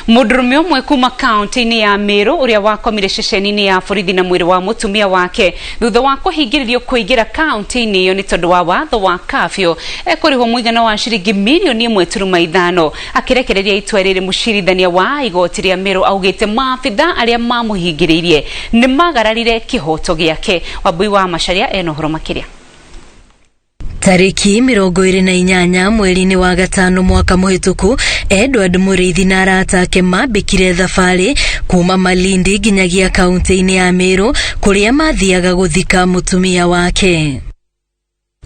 Mũndũrũme ũmwe kuma kaunti-inĩ ya Meru uria wakomire ceceni-inĩ ya borithi na mwĩrĩ wa mũtumia wake thutha wa kũhingĩrĩrio kũingĩra kaunti-inĩ iyo nĩ tondũ wa watho wa kafyo ekũrĩhwo mũigana wa ciringi mirioni 1.5 akĩrekereria itua rĩrĩ mũcirithania wa igoti rĩa Meru augĩte maabitha arĩa mamũhingĩrĩirie nĩ magararire kĩhoto gĩake. Wambui wa Macharia ena ũhoro makĩria. Tariki 28 mweri-inĩ wa gatano mwaka mũhĩtũku, Edward Mũrĩithi na arata ake mambĩkire thabarĩ kuma Malindi nginyagia kaunti-inĩ ya Meru kũrĩa mathiaga gũthika mũtumia wake.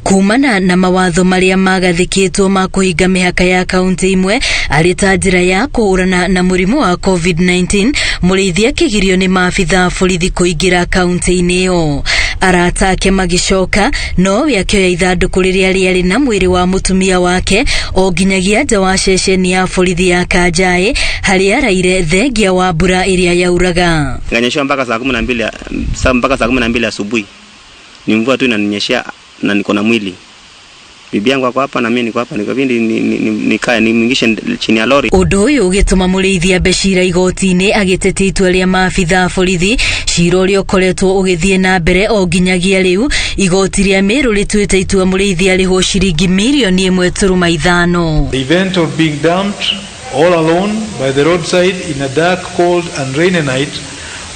Kumana na mawatho marĩa magathĩkĩtwo ma kũhinga mĩhaka ya kaunti imwe arĩ ta njĩra ya kũhũrana na mũrimũ wa COVID-19, Mũrĩithi akĩgirio nĩ maabitha borithi kũingĩra kaunti-inĩ ĩyo. Arata ake magĩcoka no we akĩoya ithandũkũ rĩrĩa rĩarĩ na mwĩrĩ wa mũtumia wake o nginyagia nja wa ceceni ya borithi ya Kanjaĩ harĩa araire thengia wa mbura ĩrĩa yauraga. Nganyeshwa mpaka saa 12 asubuhi. Ni mvua tu inaninyeshia na niko na mwili. Bibi yangu ako hapa na mimi niko hapa, nikabindi nikae nimwingishe chini ya lori. Ũndũ ũyũ ũgĩtũma Mũrĩithi ambe cira igoti-inĩ agĩtetia itua rĩa maabitha borithi, cira ũrĩa ũkoretwo ũgĩthiĩ na mbere o nginyagia rĩu. Igoti rĩa Meru rĩtuĩte itua Mũrĩithi arĩhwo ciringi mirioni 1.5. The event of being dumped all alone by the roadside in a dark, cold and rainy night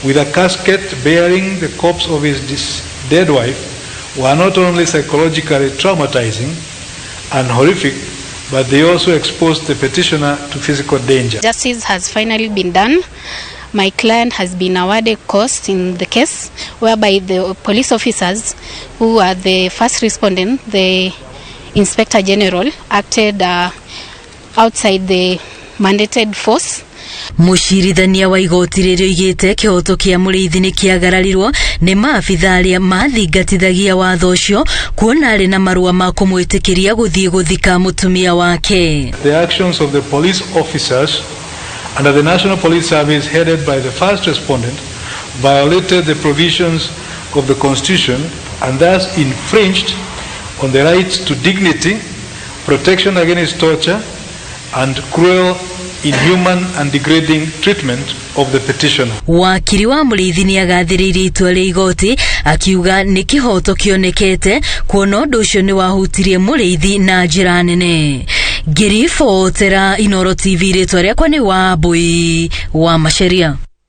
with a casket bearing the corpse of his dead wife were not only psychologically traumatizing and horrific, but they also exposed the petitioner to physical danger. Justice has finally been done. My client has been awarded costs in the case, whereby the police officers who are the first respondent, the Inspector General, acted outside the mandated force. Mũcirithania wa igoti rĩrĩ oigĩte kĩhoto kĩa Mũrĩithi nĩ kĩagararirwo nĩ maabitha arĩa mathingatithagia watho ũcio kuona arĩ na marũa ma kũmwĩtĩkĩria gũthiĩ gũthika mũtumia wake. The actions of the police officers under the National Police Service headed by the first respondent violated the provisions of the Constitution and thus infringed on the rights to dignity, protection against torture and cruel, inhuman and degrading treatment of the petitioner. Wakiri wa Mũrĩithi nĩ agathĩrĩirie itua rĩa igoti akiuga nĩ kĩhoto kĩonekete kuona ũndũ ũcio nĩ wahutirie Mũrĩithi na njĩra nene. Ngiribotera Inooro TV, rĩtwa rĩakwa nĩ Wambui wa Macharia.